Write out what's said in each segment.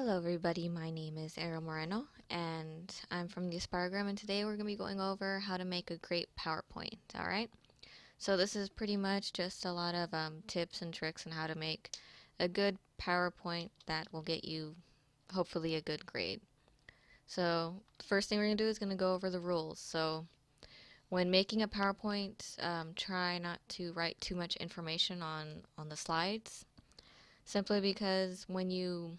Hello, everybody. My name is Ariel Moreno, and I'm from the Aspiregram, and today we're going to be going over how to make a great PowerPoint. All right. So this is pretty much just a lot of tips and tricks on how to make a good PowerPoint that will get you hopefully a good grade. So the first thing we're going to do is going to go over the rules. So when making a PowerPoint, try not to write too much information on the slides, simply because when you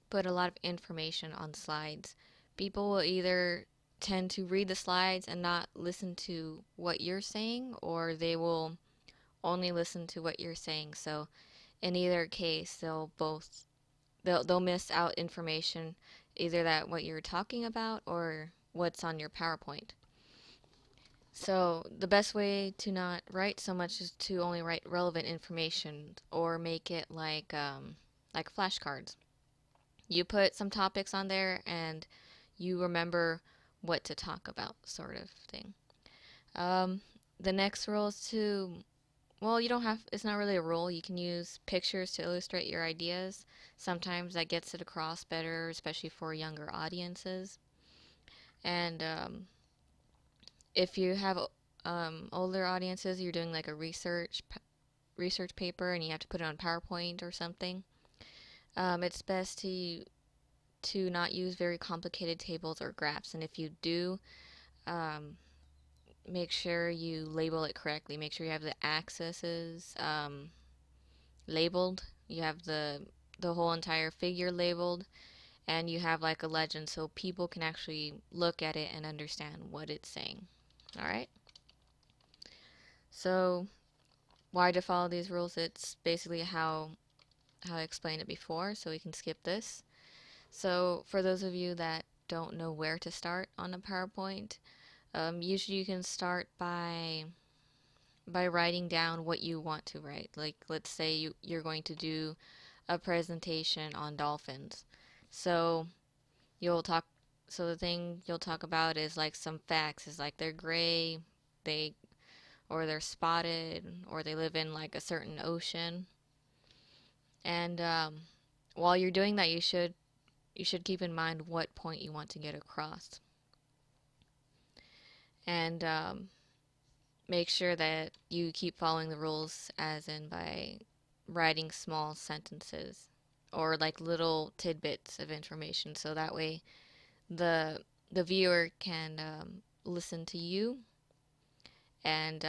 put a lot of information on slides, people will either tend to read the slides and not listen to what you're saying, or they will only listen to what you're saying. So in either case, they'll miss out information, either that what you're talking about or what's on your PowerPoint. So the best way to not write so much is to only write relevant information or make it like flashcards. You put some topics on there and you remember what to talk about, sort of thing. Um, the next rule is well, you don't have, it's not really a rule. You can use pictures to illustrate your ideas. Sometimes that gets it across better, especially for younger audiences. And if you have older audiences, you're doing like a research paper and you have to put it on PowerPoint or something. It's best to not use very complicated tables or graphs. And if you do, um, make sure you label it correctly. Make sure you have the axes labeled. You have the whole entire figure labeled, and you have like a legend so people can actually look at it and understand what it's saying. All right. So why to follow these rules? It's basically how I explained it before, so we can skip this. So for those of you that don't know where to start on a PowerPoint, usually you can start by writing down what you want to write. Like let's say you're going to do a presentation on dolphins. So you'll talk so the thing you'll talk about is like some facts is like they're gray, they or they're spotted or they live in like a certain ocean. And while you're doing that you should keep in mind what point you want to get across. And make sure that you keep following the rules, as in by writing small sentences or like little tidbits of information, so that way the the viewer can listen to you and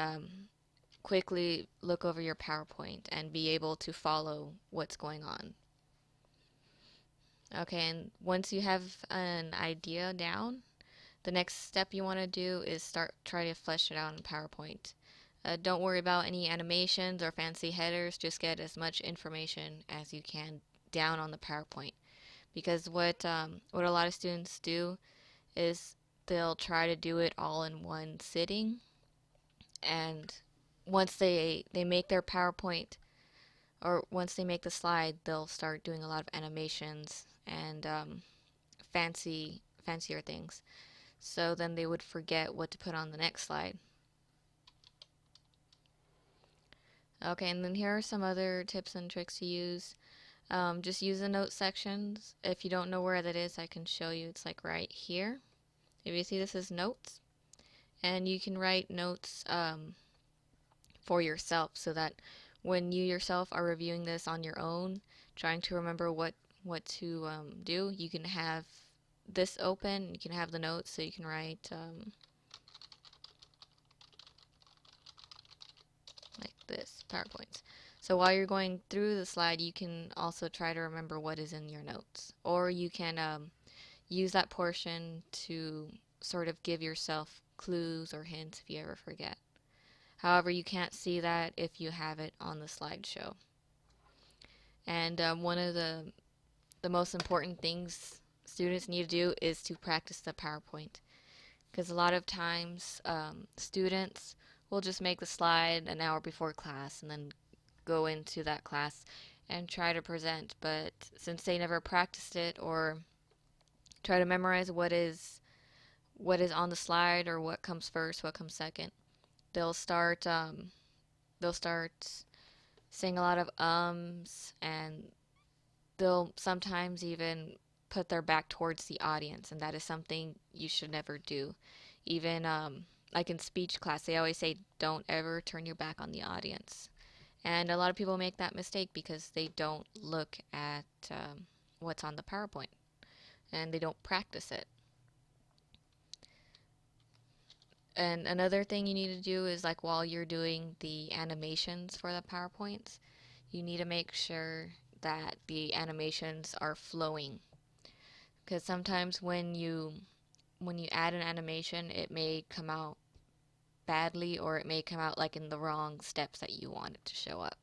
quickly look over your PowerPoint and be able to follow what's going on. Okay, and once you have an idea down, the next step you want to do is try to flesh it out in PowerPoint. Don't worry about any animations or fancy headers. Just get as much information as you can down on the PowerPoint. Because what a lot of students do is they'll try to do it all in one sitting, and once they make their PowerPoint or once they make the slide, they'll start doing a lot of animations and fancier things. So then they would forget what to put on the next slide. Okay, and then here are some other tips and tricks to use. Just use the note sections. If you don't know where that is, I can show you. It's like right here. If you see, this is notes, and you can write notes for yourself so that when you yourself are reviewing this on your own, trying to remember what to do, you can have this open. You can have the notes so you can write like this, PowerPoints. So while you're going through the slide, you can also try to remember what is in your notes. Or you can use that portion to sort of give yourself clues or hints if you ever forget. However, you can't see that if you have it on the slideshow. And one of the most important things students need to do is to practice the PowerPoint. Because a lot of times students will just make the slide an hour before class and then go into that class and try to present. But since they never practiced it or try to memorize what is on the slide or what comes first, what comes second, they'll start saying a lot of ums and they'll sometimes even put their back towards the audience, and that is something you should never do. Even like in speech class, they always say, don't ever turn your back on the audience. And a lot of people make that mistake because they don't look at what's on the PowerPoint and they don't practice it. And another thing you need to do is like while you're doing the animations for the PowerPoints, you need to make sure that the animations are flowing. Because sometimes when you add an animation, it may come out badly or it may come out like in the wrong steps that you want it to show up.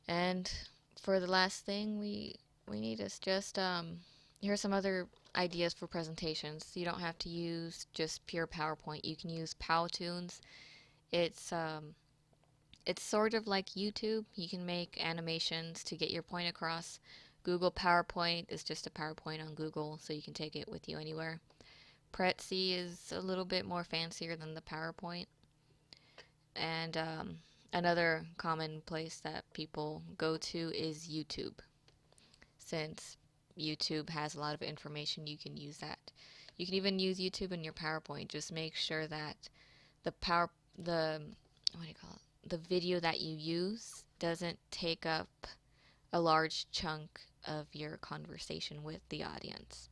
And for the last thing, we need is just here are some other ideas for presentations. You don't have to use just pure PowerPoint. You can use Powtoons. It's um, it's sort of like YouTube. You can make animations to get your point across. Google PowerPoint is just a PowerPoint on Google, so you can take it with you anywhere. Prezi is a little bit more fancier than the PowerPoint. And another common place that people go to is YouTube. Since YouTube has a lot of information, you can use that. You can even use YouTube in your PowerPoint. Just make sure that the the what do you call it? The video that you use doesn't take up a large chunk of your conversation with the audience.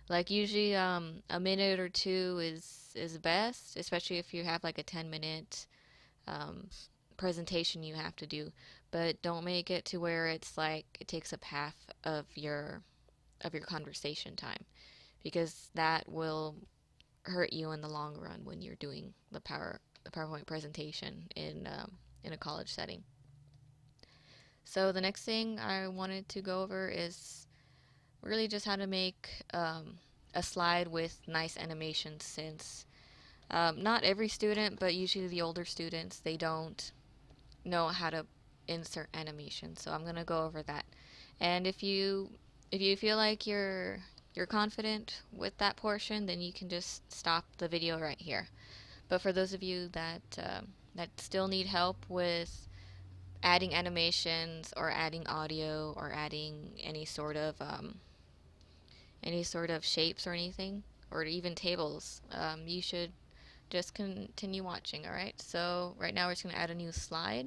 Like usually, a minute or two is best, especially if you have like a 10-minute um, presentation you have to do. But don't make it to where it's like it takes up half of your conversation time, because that will hurt you in the long run when you're doing the PowerPoint presentation in a college setting. So the next thing I wanted to go over is really just how to make a slide with nice animations, since not every student, but usually the older students, they don't know how to insert animation. So I'm going to go over that. And if you feel like you're confident with that portion, then you can just stop the video right here. But for those of you that still need help with adding animations or adding audio or adding any sort of shapes or anything, or even tables, you should just continue watching. All right. So right now we're just gonna add a new slide.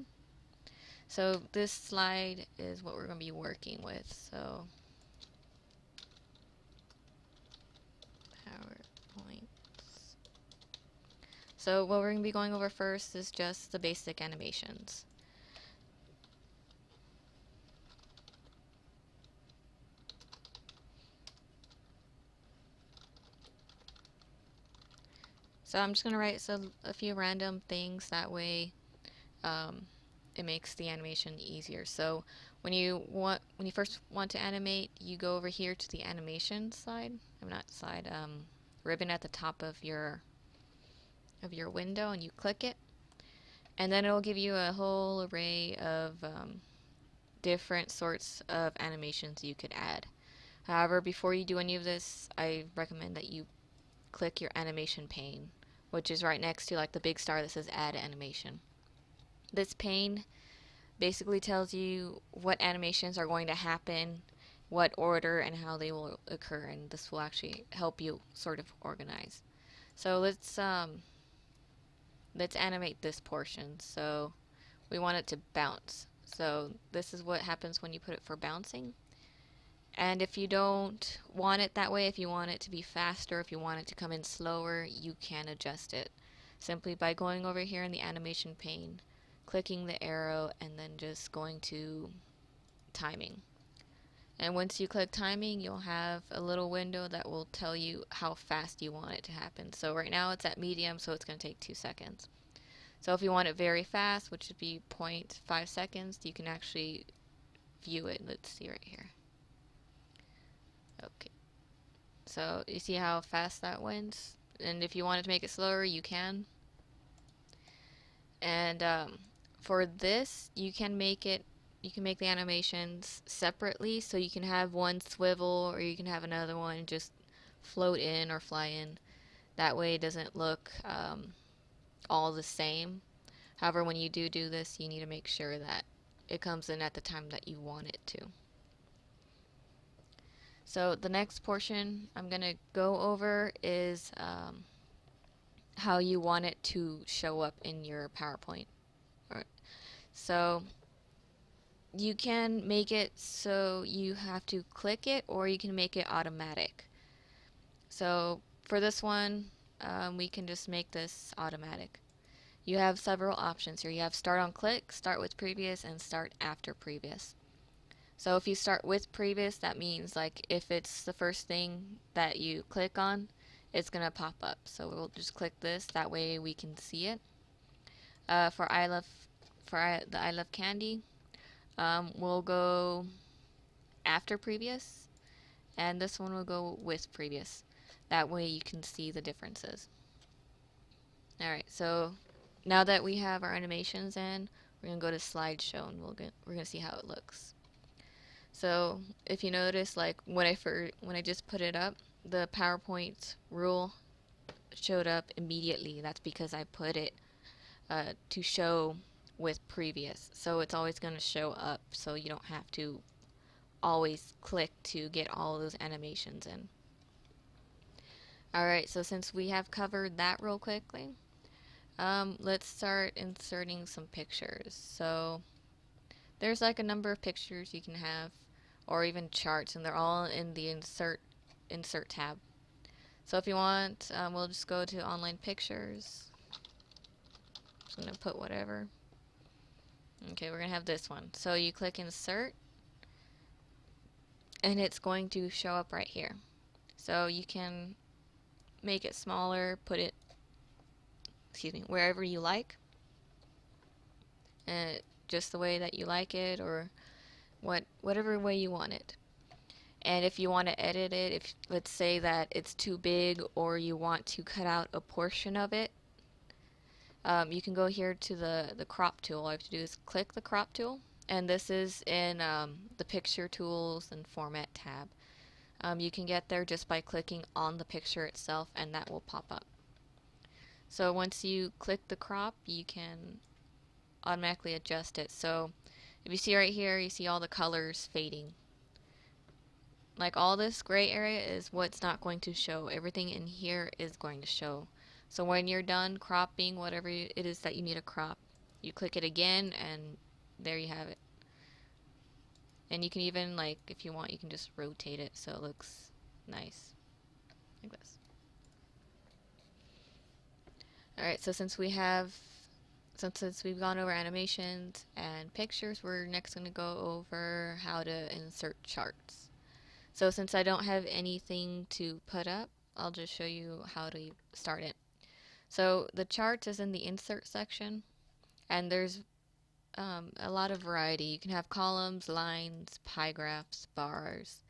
So this slide is what we're gonna be working with. So PowerPoint. So what we're gonna be going over first is just the basic animations. So I'm just gonna write a few random things, that way um, it makes the animation easier. So when you first want to animate, you go over here to the animation slide. I'm not slide ribbon at the top of your window, and you click it, and then it will give you a whole array of different sorts of animations you could add. However, before you do any of this, I recommend that you click your animation pane, which is right next to like the big star that says add animation. This pane basically tells you what animations are going to happen, what order, and how they will occur, and this will actually help you sort of organize. So let's animate this portion. So we want it to bounce. So this is what happens when you put it for bouncing. And if you don't want it that way, if you want it to be faster, if you want it to come in slower, you can adjust it simply by going over here in the animation pane, clicking the arrow, and then just going to timing. And once you click timing, you'll have a little window that will tell you how fast you want it to happen. So right now it's at medium, so it's going to take 2 seconds. So if you want it very fast, which would be 0.5 seconds, you can actually view it. Let's see right here. Okay. So you see how fast that went? And if you wanted to make it slower, you can. And for this, you can make the animations separately, so you can have one swivel or you can have another one just float in or fly in. That way it doesn't look all the same. However, when you do this, you need to make sure that it comes in at the time that you want it to. So the next portion I'm going to go over is how you want it to show up in your PowerPoint. Alright. So you can make it so you have to click it, or you can make it automatic. So for this one, we can just make this automatic. You have several options here. You have start on click, start with previous, and start after previous. So if you start with previous, that means like if it's the first thing that you click on, it's gonna pop up. So we'll just click this, that way we can see it. For the I Love Candy, we'll go after previous, and this one will go with previous. That way you can see the differences. Alright, so now that we have our animations in, we're gonna go to slideshow, and we're gonna see how it looks. So if you notice, like when I just put it up, the PowerPoint rule showed up immediately. That's because I put it to show with previous. So it's always going to show up, so you don't have to always click to get all those animations in. Alright, so since we have covered that real quickly, let's start inserting some pictures. So there's like a number of pictures you can have, or even charts, and they're all in the insert tab. So if you want, we'll just go to online pictures. Just gonna put whatever. Okay, we're gonna have this one. So you click insert, and it's going to show up right here. So you can make it smaller, put it, wherever you like, just the way that you like it, or whatever way you want it. And if you want to edit it, if let's say that it's too big, or you want to cut out a portion of it, you can go here to the crop tool. All you have to do is click the crop tool, and this is in the picture tools and format tab. You can get there just by clicking on the picture itself, and that will pop up. So once you click the crop, you can automatically adjust it. So if you see right here, you see all the colors fading. Like all this gray area is what's not going to show. Everything in here is going to show. So when you're done cropping whatever it is that you need to crop, you click it again, and there you have it. And you can even, like, if you want, you can just rotate it so it looks nice, like this. Alright, so since we've gone over animations and pictures, we're next going to go over how to insert charts. So since I don't have anything to put up, I'll just show you how to start it. So the charts is in the insert section, and there's a lot of variety. You can have columns, lines, pie graphs, bars,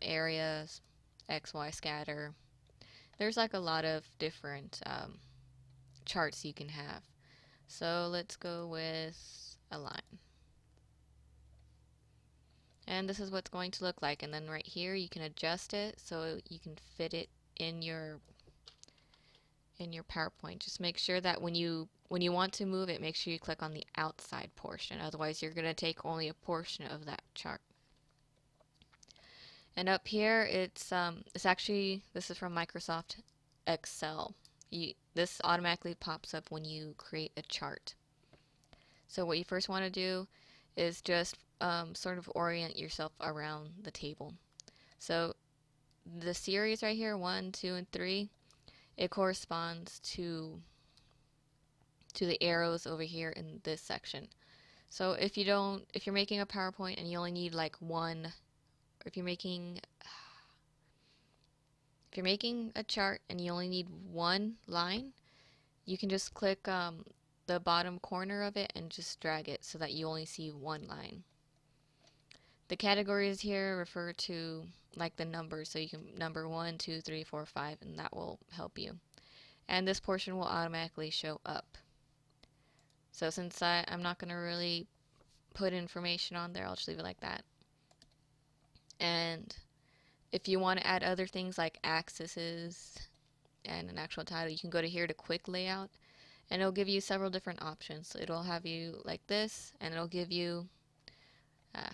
areas, X, Y, scatter. There's like a lot of different charts you can have. So let's go with a line. And this is what's going to look like. And then right here you can adjust it so you can fit it in your PowerPoint. Just make sure that when you want to move it, make sure you click on the outside portion. Otherwise you're going to take only a portion of that chart. And up here it's actually, this is from Microsoft Excel. This automatically pops up when you create a chart. So what you first want to do is just sort of orient yourself around the table. So the series right here, 1, 2, and 3, it corresponds to the arrows over here in this section. So if you're making a PowerPoint and you only need like one, or if you're making a chart and you only need one line, you can just click the bottom corner of it and just drag it so that you only see one line. The categories here refer to like the numbers, so you can number 1, 2, 3, 4, 5, and that will help you. And this portion will automatically show up. So since I'm not going to really put information on there, I'll just leave it like that. And if you want to add other things like axes and an actual title, you can go to here to quick layout, and it'll give you several different options. So it'll have you like this, and it'll give you, uh,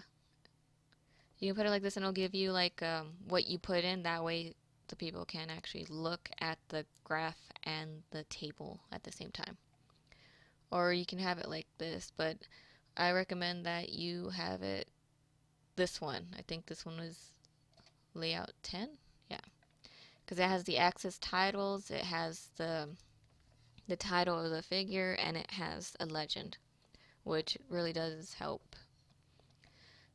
you can put it like this, and it'll give you like what you put in. That way, the people can actually look at the graph and the table at the same time. Or you can have it like this, but I recommend that you have it this one. I think this one was layout 10. Yeah, because it has the axis titles, it has the title of the figure, and it has a legend, which really does help.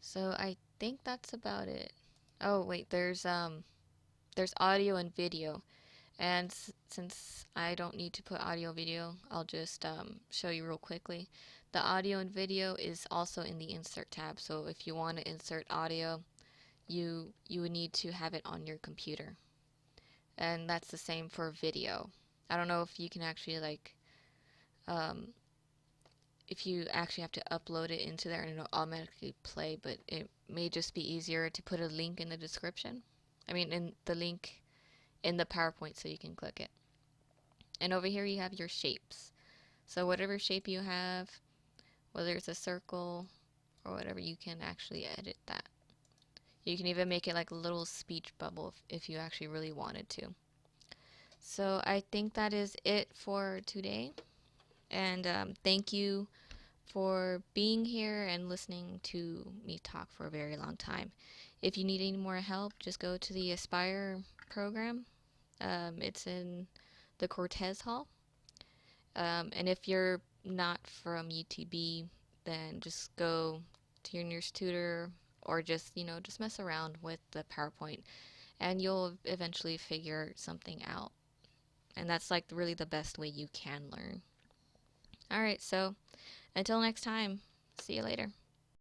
So I think that's about it. Oh wait, there's audio and video, and since I don't need to put audio video, I'll just show you real quickly. The audio and video is also in the insert tab. So if you want to insert audio, you would need to have it on your computer, and that's the same for video. I don't know if you can actually like um, if you actually have to upload it into there and it'll automatically play, but it may just be easier to put a link in the description. I mean, in the link in the PowerPoint so you can click it. And over here you have your shapes. So whatever shape you have, whether it's a circle or whatever, you can actually edit that. You can even make it like a little speech bubble if you actually really wanted to. So I think that is it for today. And thank you for being here and listening to me talk for a very long time. If you need any more help, just go to the Aspire program. It's in the Cortez Hall. And if you're not from UTB, then just go to your nearest tutor or just, just mess around with the PowerPoint and you'll eventually figure something out. And that's like really the best way you can learn. All right, so until next time, see you later.